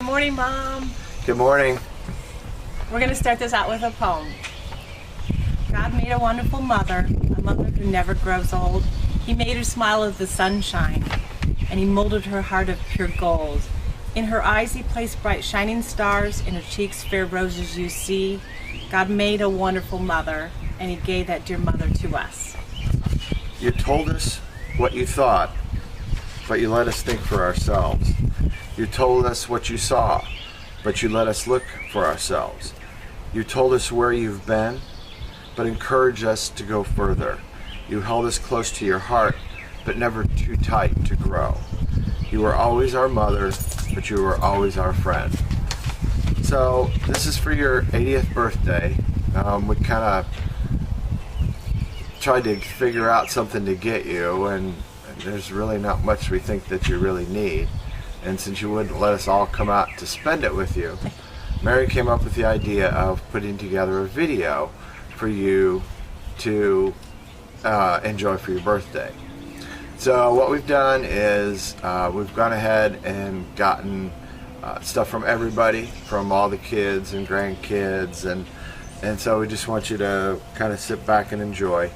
Good morning, Mom. Good morning. We're going to start this out with a poem. God made a wonderful mother, a mother who never grows old. He made her smile of the sunshine, and he molded her heart of pure gold. In her eyes he placed bright shining stars, in her cheeks fair roses you see. God made a wonderful mother, and he gave that dear mother to us. You told us what you thought, but you let us think for ourselves. You told us what you saw, but you let us look for ourselves. You told us where you've been, but encouraged us to go further. You held us close to your heart, but never too tight to grow. You were always our mother, but you were always our friend. So this is for your 80th birthday. We kind of tried to figure out something to get you, and there's really not much we think that you really need. And since you wouldn't let us all come out to spend it with you, Mary came up with the idea of putting together a video for you to enjoy for your birthday. So what we've done is we've gone ahead and gotten stuff from everybody, from all the kids and grandkids, and so we just want you to kind of sit back and enjoy.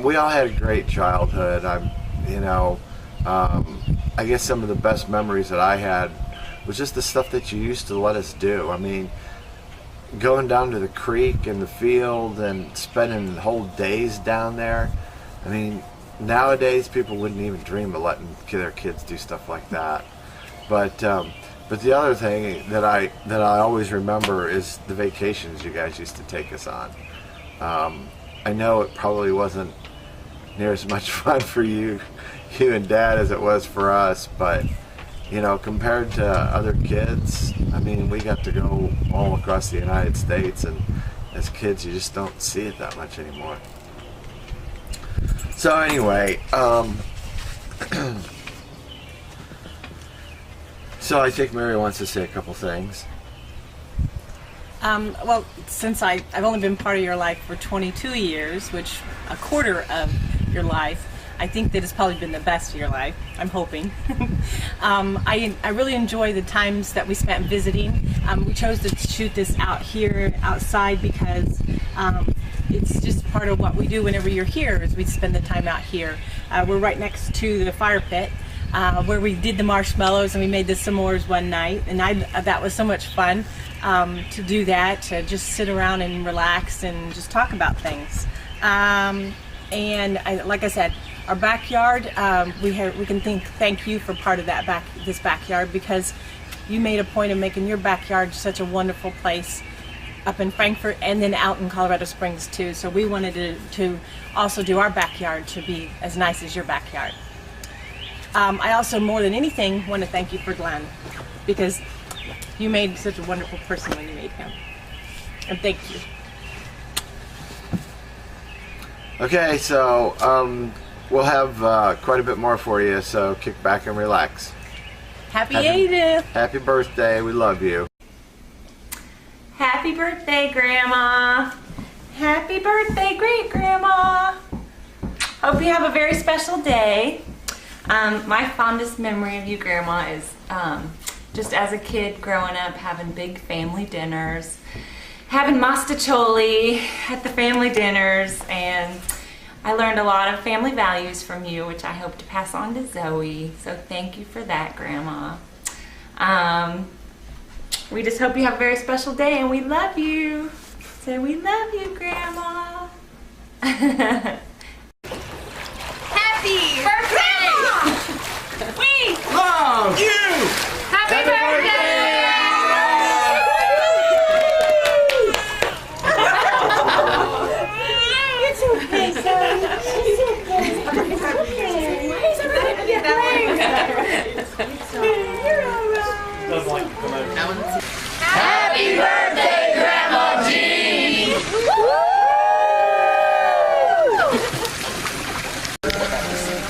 We all had a great childhood. I guess some of the best memories that I had was just the stuff that you used to let us do. I mean, going down to the creek and the field and spending whole days down there. I mean, nowadays people wouldn't even dream of letting their kids do stuff like that. But the other thing that I always remember is the vacations you guys used to take us on. I know it probably wasn't near as much fun for you and Dad as it was for us, but you know, compared to other kids, I mean, we got to go all across the United States, and as kids you just don't see it that much anymore. So anyway, so I think Mary wants to say a couple things. Well, since I've only been part of your life for 22 years, which a quarter of your life, I think that it's probably been the best of your life, I'm hoping. I really enjoy the times that we spent visiting. We chose to shoot this out here, outside, because it's just part of what we do whenever you're here, is we spend the time out here. We're right next to the fire pit, where we did the marshmallows and we made the s'mores one night, and that was so much fun to do that, to just sit around and relax and just talk about things. Like I said, our backyard, we can thank you for part of this backyard, because you made a point of making your backyard such a wonderful place up in Frankfort and then out in Colorado Springs too. So we wanted to also do our backyard to be as nice as your backyard. I also, more than anything, want to thank you for Glenn, because you made such a wonderful person when you made him. And thank you. Okay, so we'll have quite a bit more for you, so kick back and relax. Happy 80th! Happy birthday, we love you. Happy birthday, Grandma! Happy birthday, Great Grandma! Hope you have a very special day. My fondest memory of you, Grandma, is just as a kid growing up, having big family dinners, having mastacholi at the family dinners, and I learned a lot of family values from you, which I hope to pass on to Zoe. So thank you for that, Grandma. We just hope you have a very special day, and we love you. So we love you, Grandma. Happy birthday! We Love you! Happy birthday! It's okay, Zoe. It's okay. It's okay. It's okay. You're all right. Happy birthday, Grandma Jean!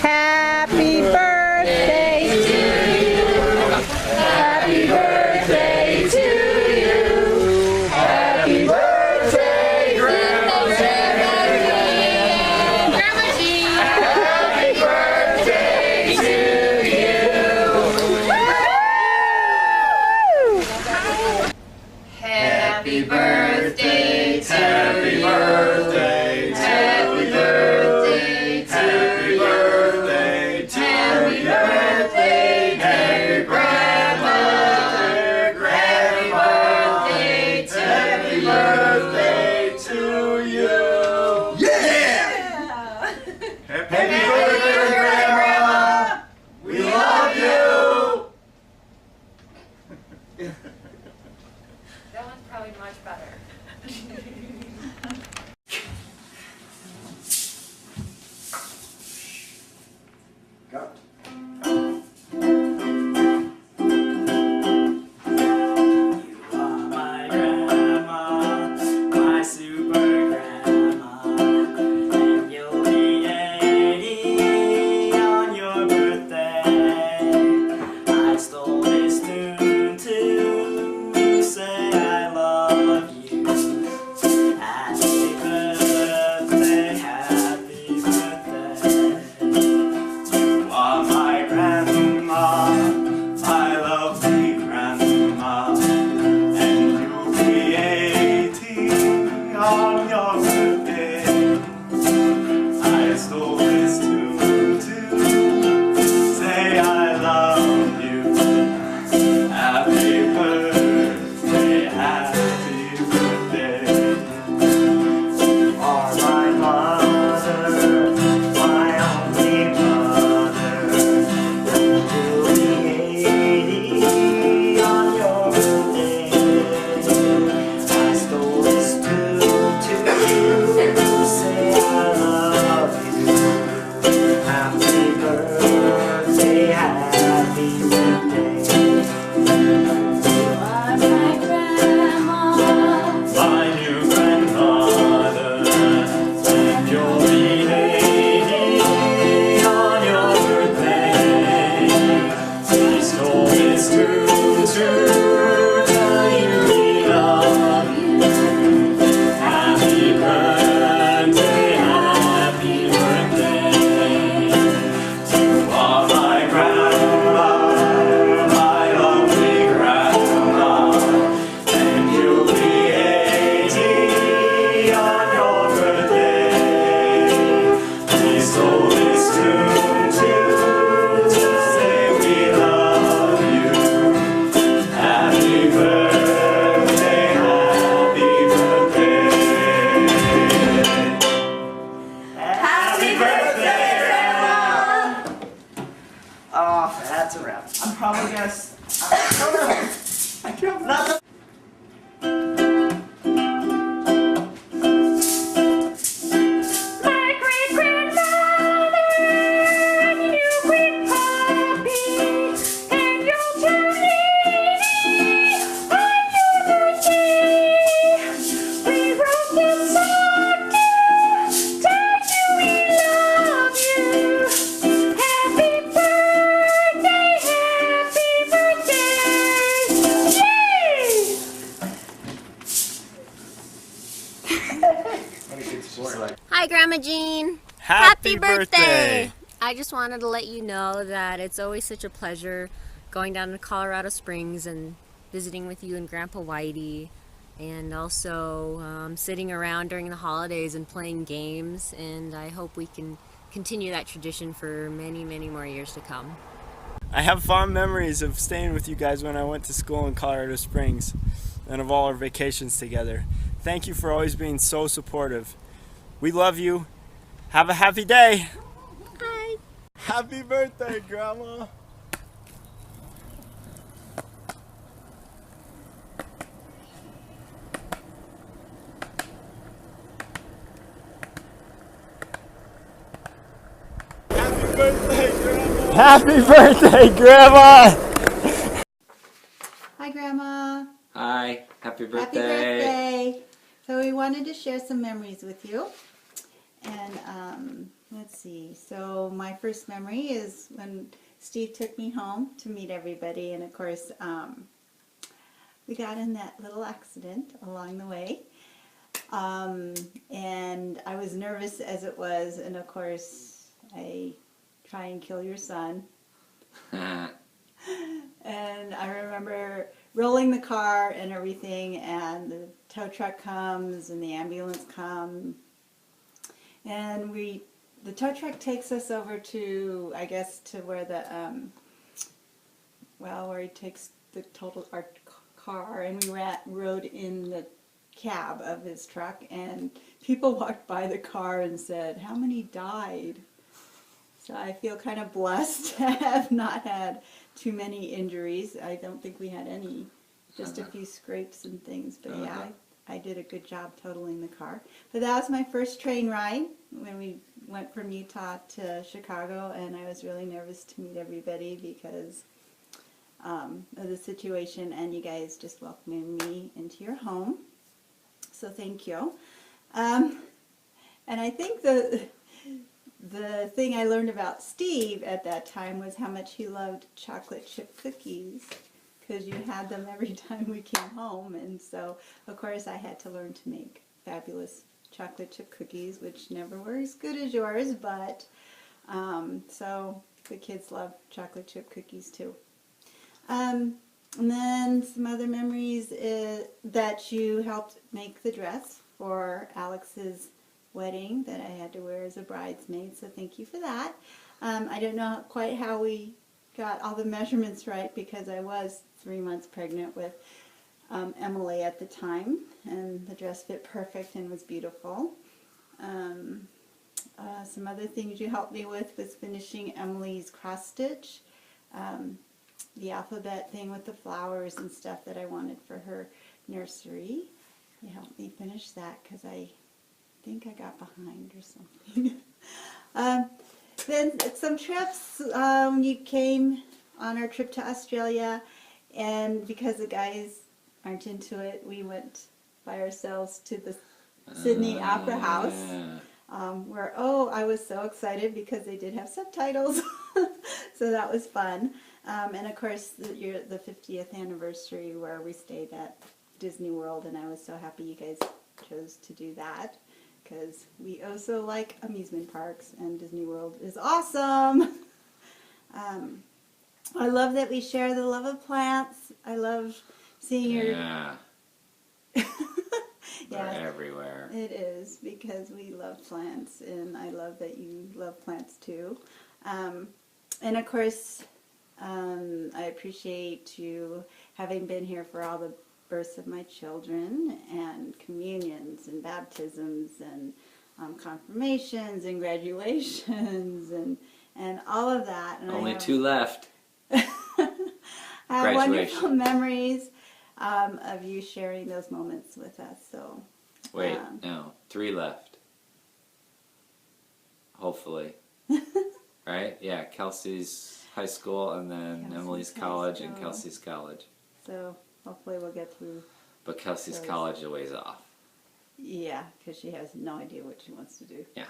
Happy birthday to you! Happy birthday to you! Happy birthday, Grandma Jean! Grandma Jean! Happy birthday to you! Happy birthday, happy birthday to my grandma, my new grandmother, and you'll be 80 on your birthday. Please hold this tune to tell you we love you. Happy birthday, happy birthday to all my grandma, my lovely grandma, and you'll be 80 on your birthday. Please hold this tune to say we love you. Happy birthday, happy birthday. Happy birthday, Grandma! Oh, that's a wrap. I'm probably gonna. I don't know. I don't know. My great grandmother and you great puppy, and you'll turn 80 on your birthday. We wrote this song to tell you we love you. Happy birthday, happy birthday. Yay! Hi, Grandma Jean. Happy birthday. I just wanted to let you know that it's always such a pleasure going down to Colorado Springs and visiting with you and Grandpa Whitey, and also sitting around during the holidays and playing games, and I hope we can continue that tradition for many, many more years to come. I have fond memories of staying with you guys when I went to school in Colorado Springs and of all our vacations together. Thank you for always being so supportive. We love you. Have a happy day. Hi. Happy birthday, Grandma. Happy birthday, Grandma. Happy birthday, Grandma. Hi, Grandma. Hi, happy birthday. Happy birthday. So we wanted to share some memories with you. And let's see. So my first memory is when Steve took me home to meet everybody. And of course, we got in that little accident along the way. And I was nervous as it was. And of course, I try and kill your son. And I remember rolling the car and everything, and the tow truck comes and the ambulance comes, and the tow truck takes us over to, I guess, to where the where he takes our car, and we rode in the cab of his truck, and people walked by the car and said, "How many died?" So I feel kind of blessed to have not had too many injuries. I don't think we had any, just a few scrapes and things. But yeah, I did a good job totaling the car. But that was my first train ride when we went from Utah to Chicago, and I was really nervous to meet everybody because of the situation, and you guys just welcomed me into your home. So thank you. And I think the thing I learned about Steve at that time was how much he loved chocolate chip cookies, because you had them every time we came home. And so, of course, I had to learn to make fabulous chocolate chip cookies, which never were as good as yours, but so the kids love chocolate chip cookies too. And then some other memories is that you helped make the dress for Alex's wedding that I had to wear as a bridesmaid, so thank you for that. I don't know quite how we got all the measurements right, because I was 3 months pregnant with Emily at the time, and the dress fit perfect and was beautiful. Some other things you helped me with was finishing Emily's cross stitch, the alphabet thing with the flowers and stuff that I wanted for her nursery. You helped me finish that because I think I got behind or something. been some trips. You came on our trip to Australia, and because the guys aren't into it, we went by ourselves to the Sydney Opera House. Yeah. Where, I was so excited because they did have subtitles. So that was fun. And of course, the 50th anniversary where we stayed at Disney World, and I was so happy you guys chose to do that because we also like amusement parks, and Disney World is awesome. I love that we share the love of plants. I love seeing your... Yeah. Yeah, They're everywhere. it is, because we love plants, and I love that you love plants too. And of course, I appreciate you having been here for all the births of my children, and communions, and baptisms, and confirmations, and graduations, and all of that. And Only 2 left. I have wonderful Graduation. memories of you sharing those moments with us. So, Wait, no, 3 left. Hopefully. Right? Yeah, Kelsey's high school, and then Kelsey's Emily's high college, and school. Kelsey's college. so hopefully we'll get through. But Kelsey's Those. college a ways off. Yeah, because she has no idea what she wants to do. Yeah.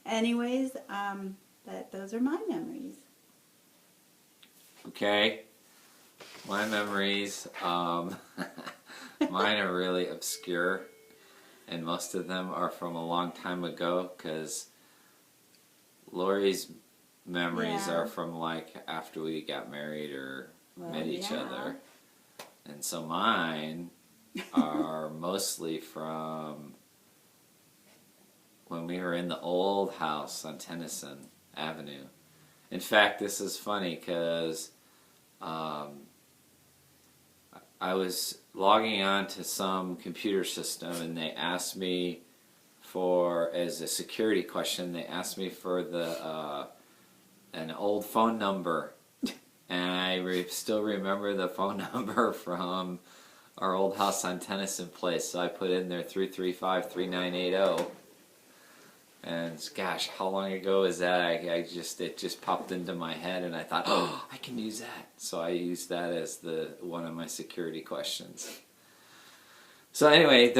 Anyways, those are my memories. Okay. My memories, mine are really obscure, and most of them are from a long time ago, because Lori's memories Yeah. are from like after we got married or Well, met each yeah. other. And so mine are mostly from when we were in the old house on Tennyson Avenue. In fact, this is funny because I was logging on to some computer system, and they asked me for, as a security question, they asked me for the an old phone number. And I still remember the phone number from our old house on Tennyson Place, so I put in there 335-3980. And gosh, how long ago is that? It just popped into my head, and I thought, oh, I can use that. So I used that as one of my security questions. So anyway,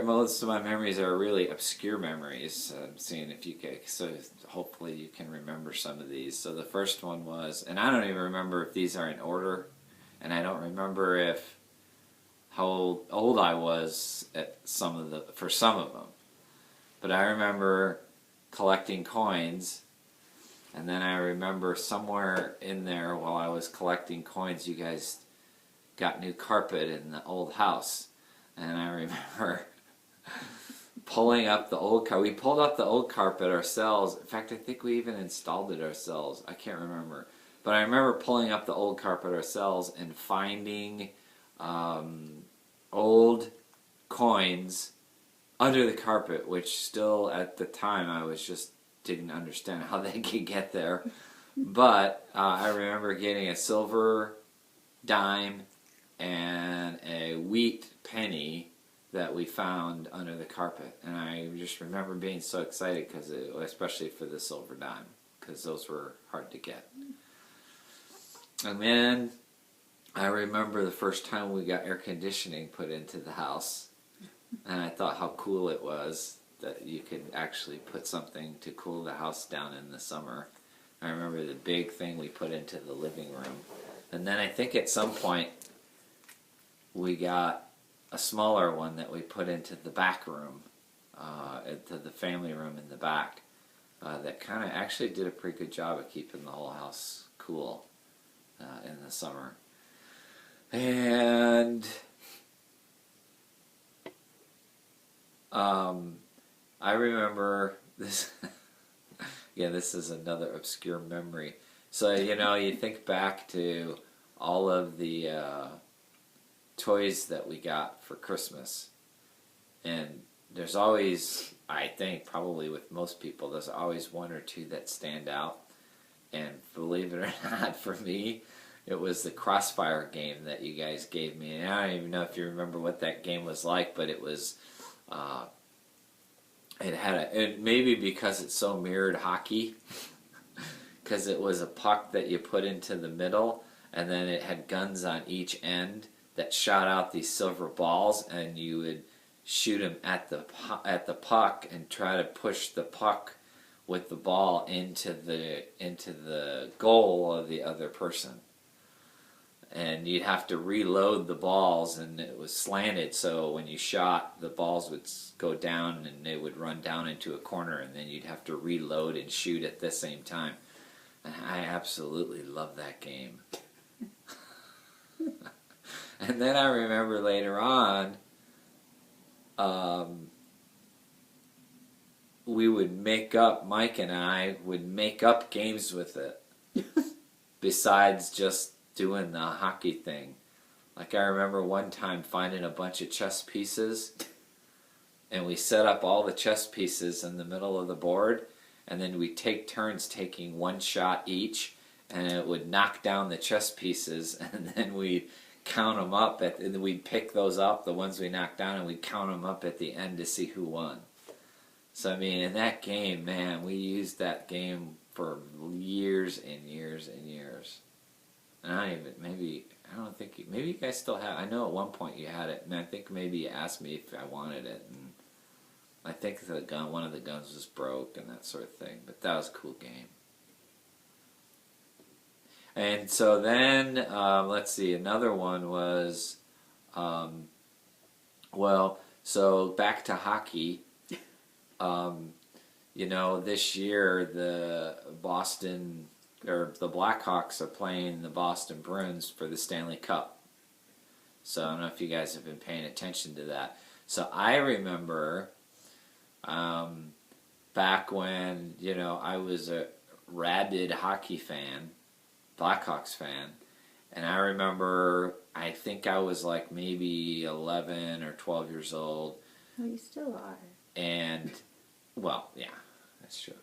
most of my memories are really obscure memories. I'm seeing if you can, so hopefully you can remember some of these. So the first one was, and I don't even remember if these are in order, and I don't remember how old I was for some of them. But I remember collecting coins, and then I remember somewhere in there while I was collecting coins, you guys got new carpet in the old house. And I remember pulling up the old carpet. We pulled up the old carpet ourselves. In fact, I think we even installed it ourselves. I can't remember. But I remember pulling up the old carpet ourselves and finding old coins under the carpet, which still at the time I didn't understand how they could get there. But I remember getting a silver dime and a wheat penny that we found under the carpet, and I just remember being so excited especially for the silver dime, because those were hard to get. And then I remember the first time we got air conditioning put into the house, and I thought how cool it was that you could actually put something to cool the house down in the summer. I remember the big thing we put into the living room, and then I think at some point we got a smaller one that we put into the back room, into the family room in the back, that kind of actually did a pretty good job of keeping the whole house cool in the summer. And I remember this, yeah, this is another obscure memory. So, you think back to all of the toys that we got for Christmas, and there's always, I think probably with most people, there's always one or two that stand out. And believe it or not, for me, it was the Crossfire game that you guys gave me. And I don't even know if you remember what that game was like, but it was it had maybe because it so mirrored hockey, because it was a puck that you put into the middle, and then it had guns on each end that shot out these silver balls, and you would shoot them at the puck and try to push the puck with the ball into the goal of the other person. And you'd have to reload the balls, and it was slanted, so when you shot, the balls would go down and they would run down into a corner, and then you'd have to reload and shoot at the same time. And I absolutely loved that game. And then I remember later on, Mike and I would make up games with it, besides just doing the hockey thing. Like, I remember one time finding a bunch of chess pieces, and we set up all the chess pieces in the middle of the board, and then we'd take turns taking one shot each, and it would knock down the chess pieces, and then we'd count them up, and we'd pick those up, the ones we knocked down, and we'd count them up at the end to see who won. So, I mean, in that game, man, we used that game for years and years and years. And maybe you guys still have, I know at one point you had it, and I think maybe you asked me if I wanted it, and I think one of the guns was broke and that sort of thing, but that was a cool game. And so then, let's see, another one was, so back to hockey. This year the Blackhawks are playing the Boston Bruins for the Stanley Cup. So I don't know if you guys have been paying attention to that. So I remember back when, I was a rabid hockey fan, Blackhawks fan, and I remember, I think I was like maybe 11 or 12 years old. Oh, you still are. And, well, yeah, that's true.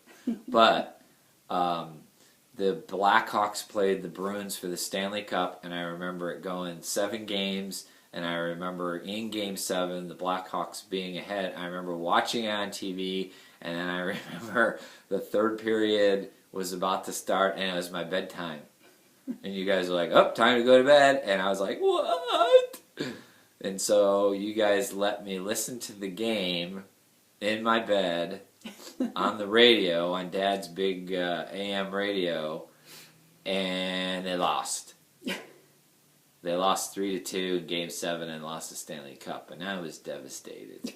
But the Blackhawks played the Bruins for the Stanley Cup, and I remember it going 7 games, and I remember in Game 7 the Blackhawks being ahead. I remember watching it on TV, and then I remember the third period was about to start, and it was my bedtime. And you guys were like, oh, time to go to bed. And I was like, what? And so you guys let me listen to the game in my bed on the radio, on Dad's big AM radio, and they lost. They lost 3-2 in Game 7 and lost the Stanley Cup, and I was devastated.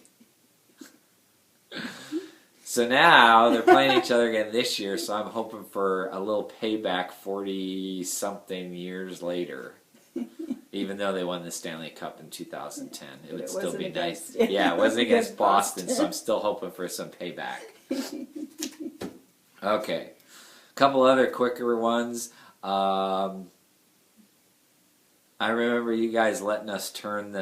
So now they're playing each other again this year, so I'm hoping for a little payback 40-something years later. Even though they won the Stanley Cup in 2010. It would still be nice. Yeah, it wasn't against Boston, so I'm still hoping for some payback. Okay. A couple other quicker ones. I remember you guys letting us turn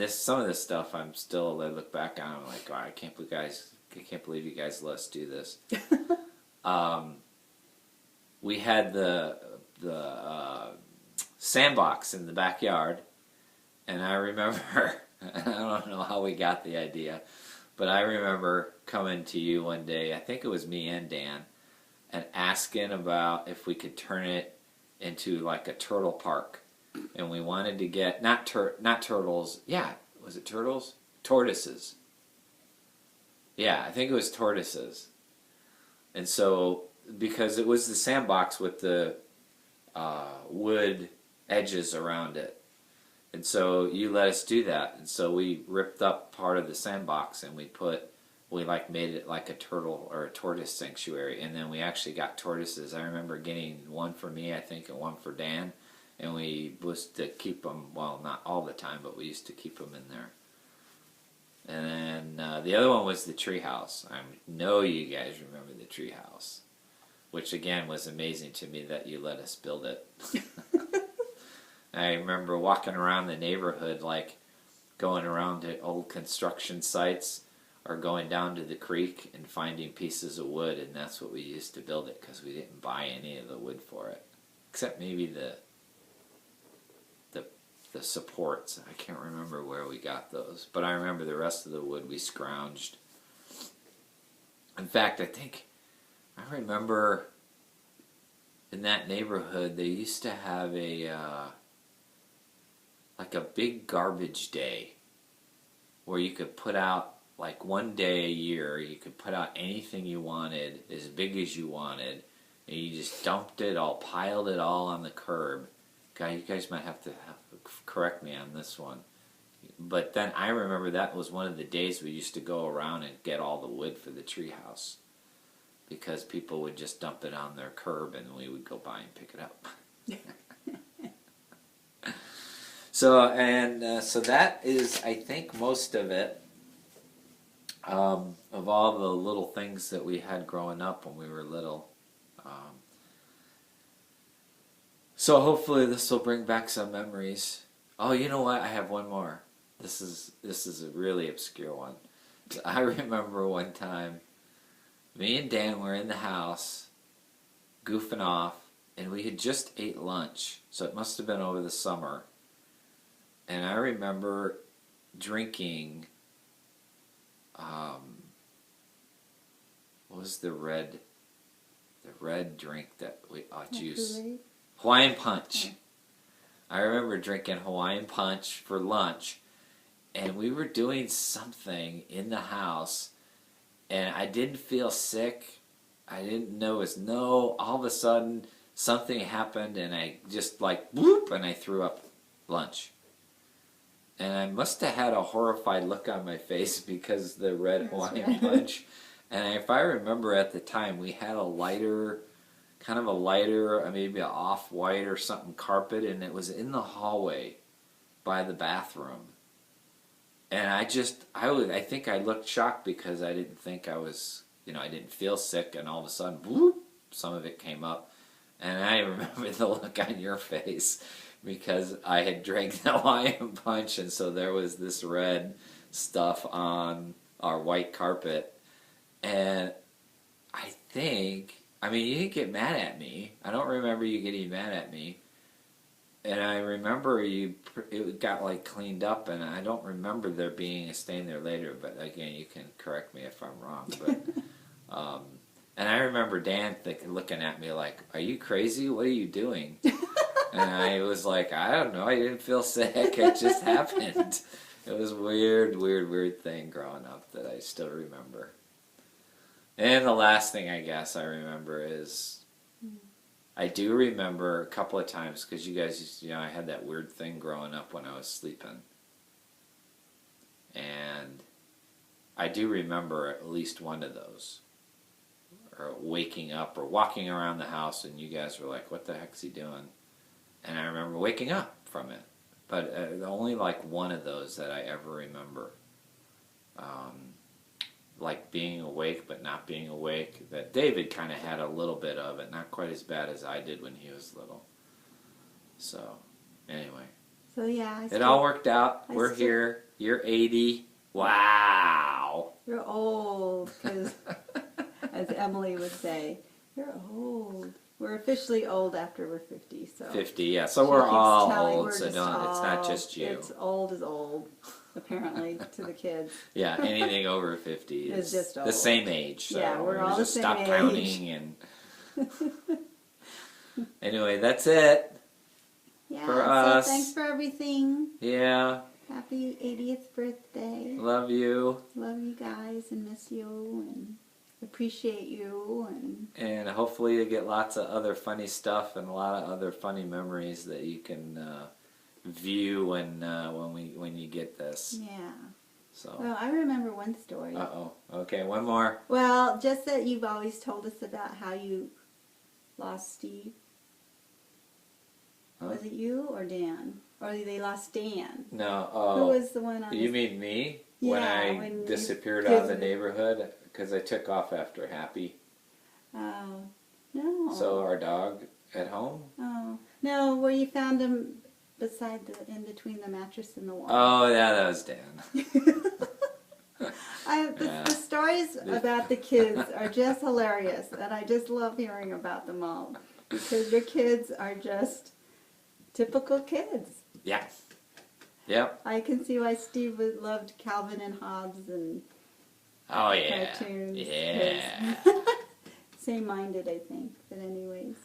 some of this stuff I look back on, I'm like, oh, I can't believe you guys let us do this. We had the sandbox in the backyard, and I remember, I don't know how we got the idea, but I remember coming to you one day, I think it was me and Dan, and asking about if we could turn it into like a turtle park. And we wanted to get, not turtles, yeah, was it turtles? Tortoises. Yeah, I think it was tortoises. And so, because it was the sandbox with the wood edges around it. And so you let us do that. And so we ripped up part of the sandbox and we made it like a turtle or a tortoise sanctuary. And then we actually got tortoises. I remember getting one for me, I think, and one for Dan. And we was to keep them, well, not all the time, but we used to keep them in there. And then the other one was the treehouse. I know you guys remember the treehouse, which again was amazing to me that you let us build it. I remember walking around the neighborhood, like going around to old construction sites or going down to the creek and finding pieces of wood, and that's what we used to build it because we didn't buy any of the wood for it, except maybe the the supports. I can't remember where we got those, but I remember the rest of the wood we scrounged. In fact, I remember in that neighborhood they used to have a like a big garbage day where you could put out, like, one day a year, you could put out anything you wanted, as big as you wanted, and you just dumped it all, piled it all on the curb. God, you guys might have to correct me on this one. But then I remember that was one of the days we used to go around and get all the wood for the treehouse, because people would just dump it on their curb and we would go by and pick it up. So that is, I think, most of it, of all the little things that we had growing up when we were little. So hopefully this will bring back some memories. Oh, you know what? I have one more. This is a really obscure one. I remember one time, me and Dan were in the house, goofing off, and we had just ate lunch, so it must have been over the summer. And I remember drinking, what was the red drink that we, juice? Hawaiian Punch. Yeah. I remember drinking Hawaiian Punch for lunch, and we were doing something in the house, and I didn't feel sick. I didn't know it was all of a sudden something happened, and I just like, whoop, and I threw up lunch. And I must have had a horrified look on my face because the red Hawaiian Punch. And if I remember at the time, we had a lighter, maybe an off-white or something carpet, and it was in the hallway by the bathroom. And I think I looked shocked because I didn't think I was, I didn't feel sick, and all of a sudden, whoop, some of it came up. And I remember the look on your face, because I had drank the Hawaiian Punch, and so there was this red stuff on our white carpet. And I think, you didn't get mad at me. I don't remember you getting mad at me. And I remember it got like cleaned up, and I don't remember there being a stain there later, but again, you can correct me if I'm wrong. But and I remember Dan looking at me like, "Are you crazy? What are you doing?" And I was like, "I don't know. I didn't feel sick. It just happened." It was a weird thing growing up that I still remember. And the last thing I guess I remember is, I do remember a couple of times, because you guys, I had that weird thing growing up when I was sleeping. And I do remember at least one of those. Or waking up or walking around the house, and you guys were like, "What the heck's he doing?" And I remember waking up from it. But only like one of those that I ever remember. Like being awake but not being awake. That David kind of had a little bit of it. Not quite as bad as I did when he was little. So, anyway. So yeah. It all worked out. We're here. You're 80. Wow. You're old. Because, as Emily would say, you're old. We're officially old after we're 50. So 50, yeah. So we're all old, it's not just you. It's old is old, apparently, to the kids. Yeah, anything over 50 is just old. The same age. So yeah, we're all the same stop age. Counting and anyway, that's it. Yeah, for us. Thanks for everything. Yeah. Happy 80th birthday. Love you. Love you guys and miss you and appreciate you and hopefully you get lots of other funny stuff and a lot of other funny memories that you can view when you get this. Yeah. So. Well, I remember one story. Okay, one more. Well, just that you've always told us about how you lost Steve. Huh? Was it you or Dan? Or they lost Dan? No. Who was the one on? You mean me? Yeah, when I disappeared out of the neighborhood because I took off after Happy. Oh, no. So our dog at home? Oh, no, where you found him in between the mattress and the wall. Oh, yeah, that was Dan. The stories about the kids are just hilarious, and I just love hearing about them all, because your kids are just typical kids. Yeah. Yep. I can see why Steve loved Calvin and Hobbes and Oh yeah. cartoons. Yeah. Same-minded, I think. But anyways.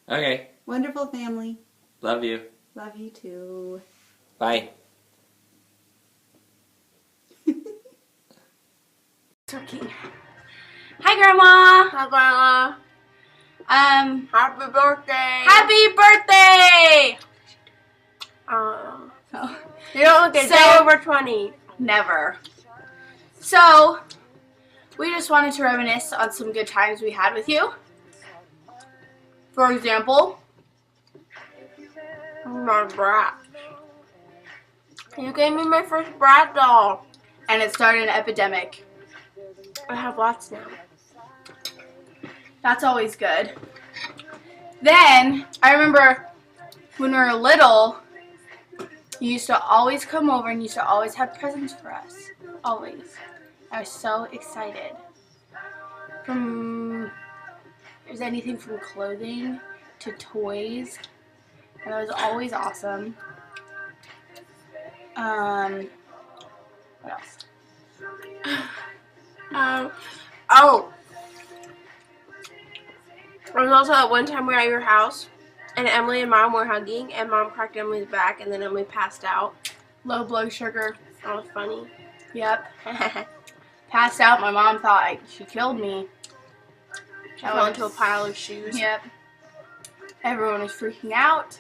Okay. Wonderful family. Love you. Love you too. Bye. Turkey. Hi, Grandma. Hi, Grandma. Happy birthday. Happy birthday! You don't look a day over 20. Never. So, we just wanted to reminisce on some good times we had with you. For example, My brat. You gave me my first brat doll. and it started an epidemic. I have lots now. That's always good. Then, I remember when we were little, you used to always come over and you used to always have presents for us. Always. I was so excited. From, it was anything from clothing to toys. And it was always awesome. What else? Oh. There was also that one time we were at your house, and Emily and Mom were hugging, and Mom cracked Emily's back, and then Emily passed out. Low blood sugar. That was funny. Yep. Passed out. My mom thought she killed me. She fell into a pile of shoes. Yep. Everyone was freaking out.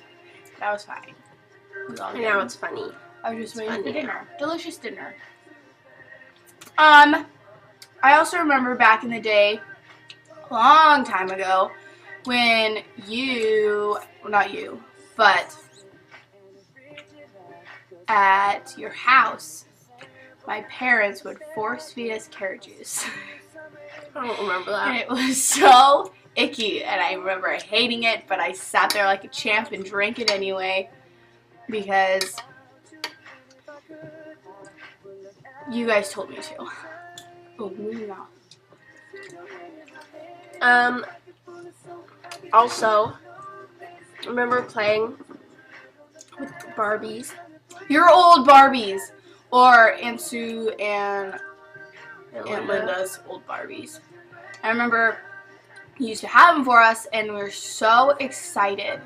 That was fine. It was all And good. now it's funny. I was just waiting for funny. dinner. Delicious dinner. I also remember back in the day, a long time ago, when you, well, not you, but at your house, my parents would force feed us carrot juice. I don't remember And that. it was so icky, and I remember hating it, but I sat there like a champ and drank it anyway, because you guys told me to. Oh, moving on. Also, I remember playing with Barbies. Your old Barbies, or Aunt Sue and Aunt Linda's old Barbies. I remember you used to have them for us, and we were so excited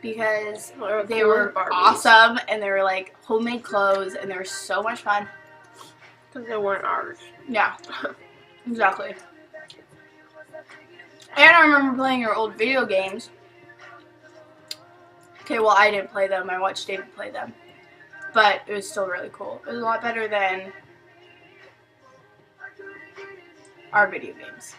because they cool were Barbies. awesome, and they were like homemade clothes, and they were so much fun. Because they weren't ours. Yeah, exactly. And I remember playing your old video games. Okay, well, I didn't play them. I watched David play them. But it was still really cool. It was a lot better than our video games.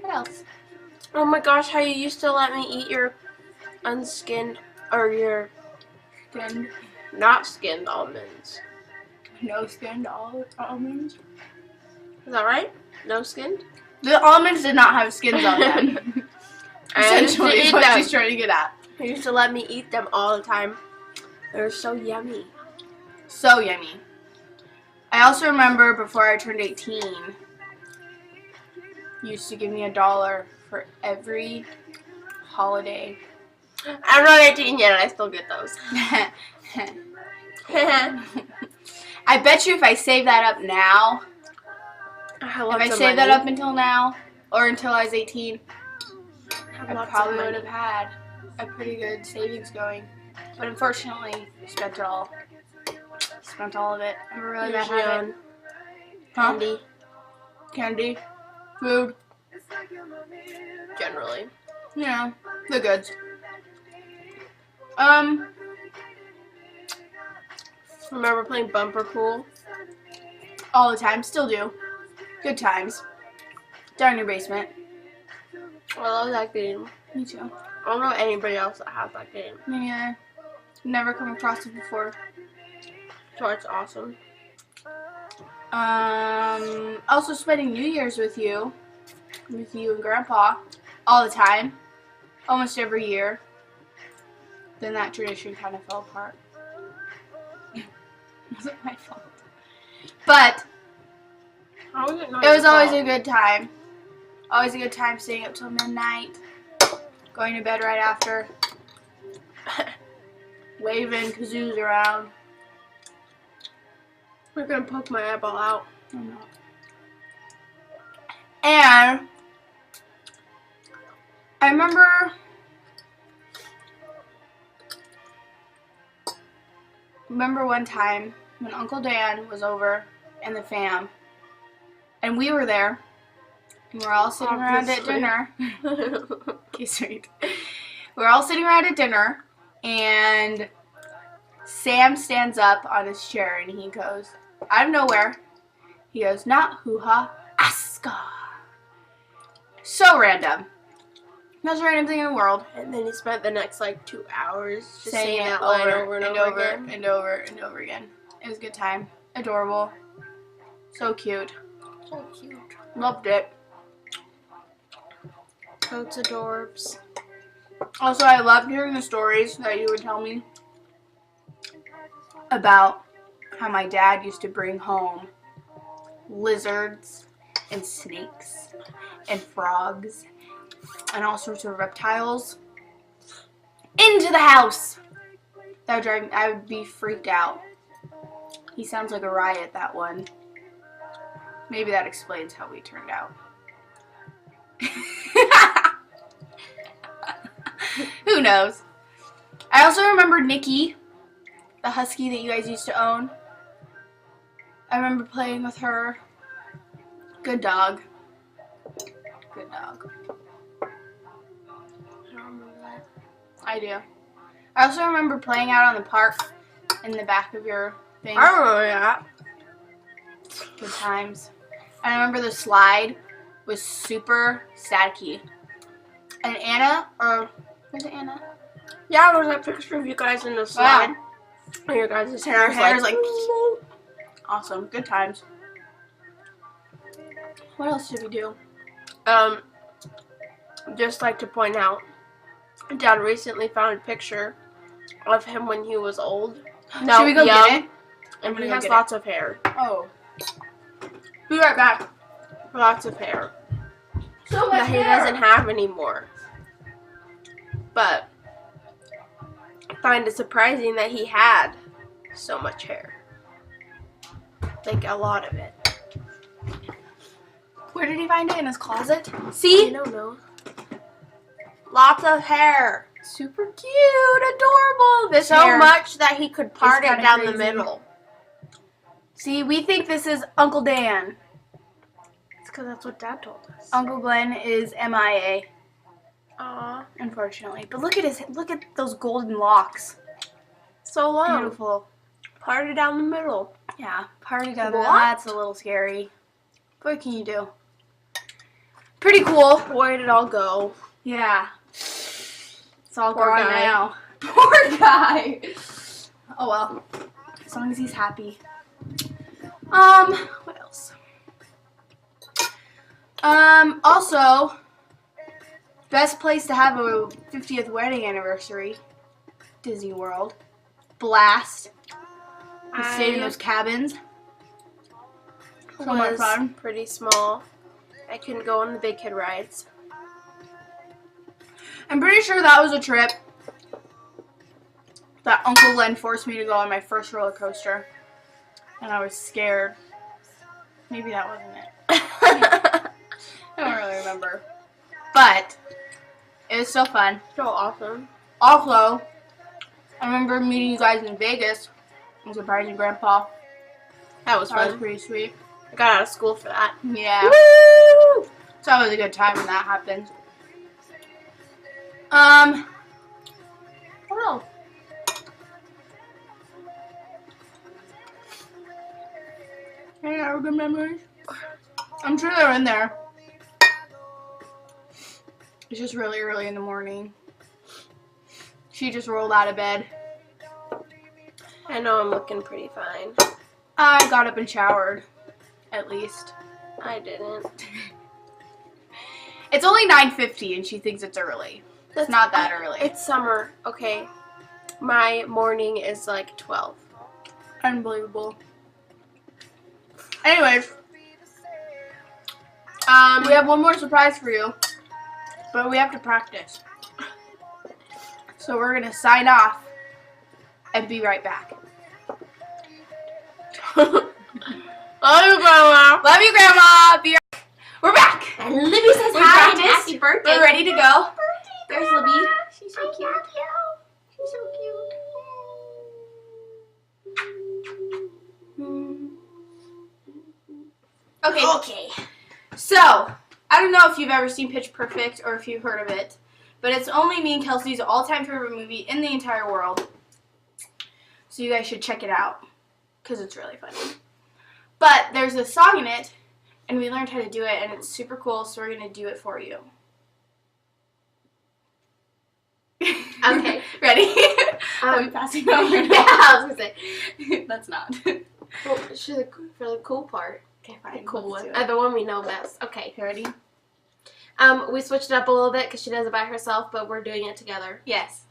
What else? Oh my gosh, how you used to let me eat your unskinned, or your Skinned, not skinned almonds. no skinned almonds. Is that right? No skinned? The almonds did not have skins on them. I used to Essentially, is eat what them. she's trying to get at. You used to let me eat them all the time. They were so yummy. So yummy. I also remember before I turned 18, you used to give me $1 for every holiday. I'm not 18 yet, and I still get those. I bet you if I save that up now, I if I saved that up until now, or until I was 18, I probably would have had a pretty good savings going. But unfortunately, spent it all. Spent all of it. I have a really bad habit. Huh? Candy, Candy, food, generally. you know, the goods. Remember playing Bumper Pool? All the time, still do. Good times. Down in your basement. I love that game. Me too. I don't know anybody else that has that game. Me neither. Never come across it before. So it's awesome. Also spending New Year's with you and Grandpa, all the time, almost every year. Then that tradition kind of fell apart. It wasn't my fault. But How is it not it was your always fault? a good time. Always a good time staying up till midnight. Going to bed right after. Waving kazoos around. We're gonna poke my eyeball out. I'm not. And I remember one time when Uncle Dan was over and the fam, and we were there, and we're all sitting around at dinner. Okay, sweet. We're all sitting around at dinner, and Sam stands up on his chair and he goes, out of nowhere, he goes, not hoo-ha, aska. So random. Most random thing in the world. And then he spent the next like 2 hours just Saying saying it that line over over and and over over again. and over and over again. It was a good time. Adorable. So cute. So cute. Loved it. Totes adorbs. Also, I loved hearing the stories that you would tell me about how my dad used to bring home lizards and snakes and frogs and all sorts of reptiles into the house. That would drive me, I would be freaked out. He sounds like a riot, that one. Maybe that explains how we turned out. Who knows? I also remember Nikki, the husky that you guys used to own. I remember playing with her. Good dog. Good dog. I don't remember that. I do. I also remember playing out on the park in the back of your thing. I remember that. Good times. I remember the slide was super staticky. And Anna, or was it Anna? Yeah, there's that picture of you guys in the slide. Wow. And your guys' And her hair is like "Ooh." awesome. Good times. What else did we do? Just like to point out, Dad recently found a picture of him when he was old. No, Should we go young, get it? And gonna he go has get lots of hair. Oh. Be right back. Lots of hair. So much That he hair. doesn't have anymore. But I find it surprising that he had so much hair. Like a lot of it. Where did he find it? In his closet? I See? don't know. Lots of hair. Super cute. Adorable. This So hair. much that he could part it kinda down the crazy. middle. See, we think this is Uncle Dan. It's because that's what Dad told us. Uncle Glenn is MIA, Aw. unfortunately. But look at those golden locks. So long. Beautiful. Parted down the middle. Yeah, part together. What? That's a little scary. What can you do? Pretty cool. Where did it all go? Yeah. It's all Poor gone guy. now. Poor guy. Oh well. As long as he's happy. What else? Also, best place to have a 50th wedding anniversary, Disney World. Blast. We stayed in those cabins. So much Was fun. pretty small. I couldn't go on the big kid rides. I'm pretty sure that was a trip that Uncle Glenn forced me to go on my first roller coaster. And I was scared. Maybe that wasn't it. I don't really remember. But it was still fun. So awesome. Also, I remember meeting you guys in Vegas and surprising Grandpa. That was That was fun. pretty sweet. I got out of school for that. Yeah. Woo! It's always a good time when that happens. What else? Any other good memories? I'm sure they're in there. It's just really early in the morning. She just rolled out of bed. I know I'm looking pretty fine. I got up and showered, at least. I didn't. It's only 9:50 and she thinks it's early. It's not that early. It's summer. Okay. My morning is like 12. Unbelievable. Anyways, We have one more surprise for you, but we have to practice. So we're gonna sign off and be right back. Love you, Grandma. Love you, Grandma. We're back. And Libby says hi and happy birthday. We're ready to go. There's Libby. She's so cute. She's so cute. Okay. So, I don't know if you've ever seen Pitch Perfect or if you've heard of it, but it's only me and Kelsey's all-time favorite movie in the entire world. So you guys should check it out, because it's really funny. But there's a song in it, and we learned how to do it, and it's super cool, so we're going to do it for you. Okay. Ready? Are we passing over? Yeah, I was going to say. That's not. Well, for the cool part. Okay, fine. The cool let's one. do it. The one we know best. Okay. Okay, ready? We switched it up a little bit because she does it by herself, but we're doing it together. Yes.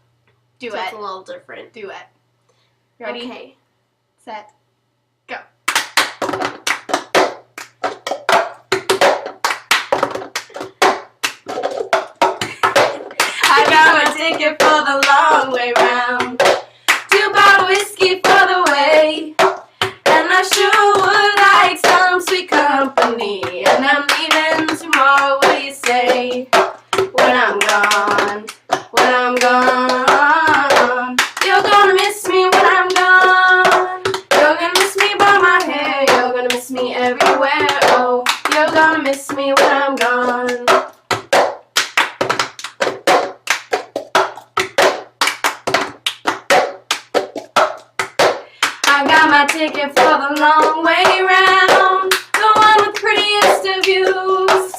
Do So it. it's a little different. Do it. Ready? Okay. Set. Go. I got my ticket for the long way round. 2 bottle whiskey for the way. And I sure would like some sweet company. And I'm leaving tomorrow, what do you say? When I'm gone, when I'm gone. You're gonna miss me when I'm gone. You're gonna miss me by my hair. You're gonna miss me everywhere. Oh, you're gonna miss me when I'm gone. I got my ticket for the long way round, the one with prettiest of views.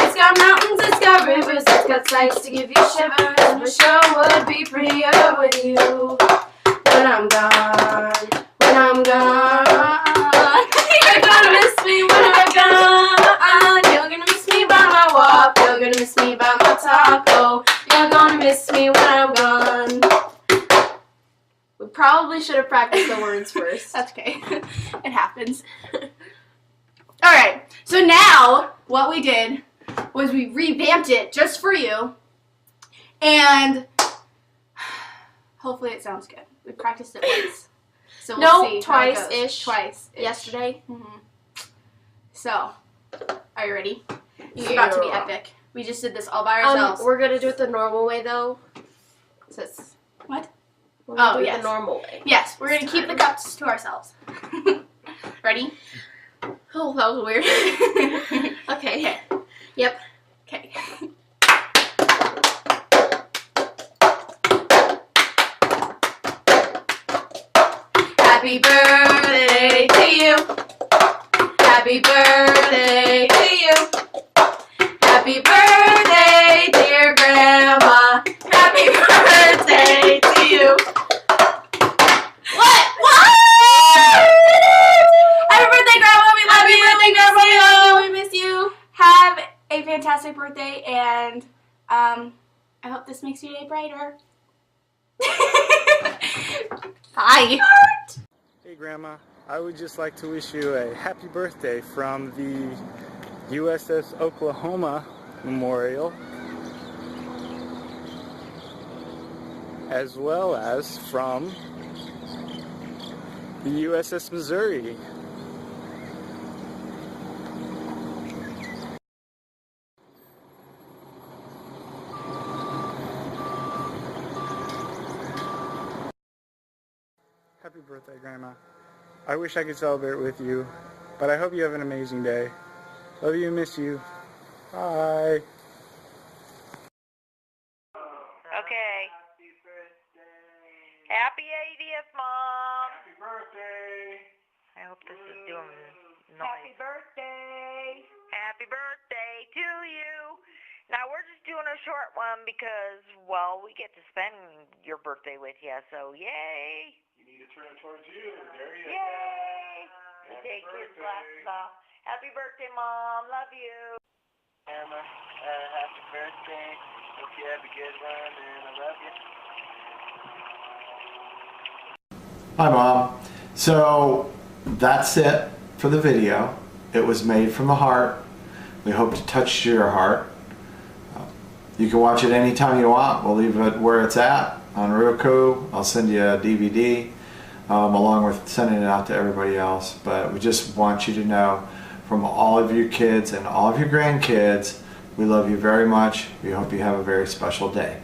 It's got mountains, it's got rivers, it's got sights to give you shivers. But sure would be prettier with you when I'm gone, when I'm gone. You're gonna miss me when I'm gone. You're gonna miss me by my walk, you're gonna miss me by my talk. Oh, you're gonna miss me when I'm gone. We probably should have practiced the words first. That's okay. It happens. Alright, so now what we did was we revamped it just for you. And hopefully it sounds good. We practiced it once. So we'll see how it goes. Twice-ish. Twice. Yesterday. So, are you ready? It's about to be epic. We just did this all by ourselves. We're gonna do it the normal way though. So it's What? We're gonna do yes. it the normal way. Yes, we're going to keep the cups to ourselves. Ready? Oh, that was weird. Okay. Yep. Okay. Happy birthday to you. Happy birthday to you. Happy birthday, dear Grandma. Happy birthday to you. What? Happy birthday, Grandma. We love you. Happy birthday, Grandma. We love you. We miss you. Have a fantastic birthday, and I hope this makes your day brighter. Bye. Hey Grandma, I would just like to wish you a happy birthday from the USS Oklahoma Memorial, as well as from the USS Missouri. Happy birthday, Grandma. I wish I could celebrate with you, but I hope you have an amazing day. Love you and miss you. Bye. Okay. Happy 80th, Mom. Happy birthday. I hope this is doing noise. Happy birthday. Happy birthday to you. Now, we're just doing a short one because, well, we get to spend your birthday with you, so yay. You need to turn it towards you. There you go. Yay. You take his glasses off. Happy birthday, Mom. Love you. Emma, happy birthday. Hope you have a good one, and I love you. Hi, Mom. So that's it for the video. It was made from the heart. We hope to touch your heart. You can watch it anytime you want. We'll leave it where it's at on Roku. I'll send you a DVD along with sending it out to everybody else. But we just want you to know, from all of your kids and all of your grandkids, we love you very much. We hope you have a very special day.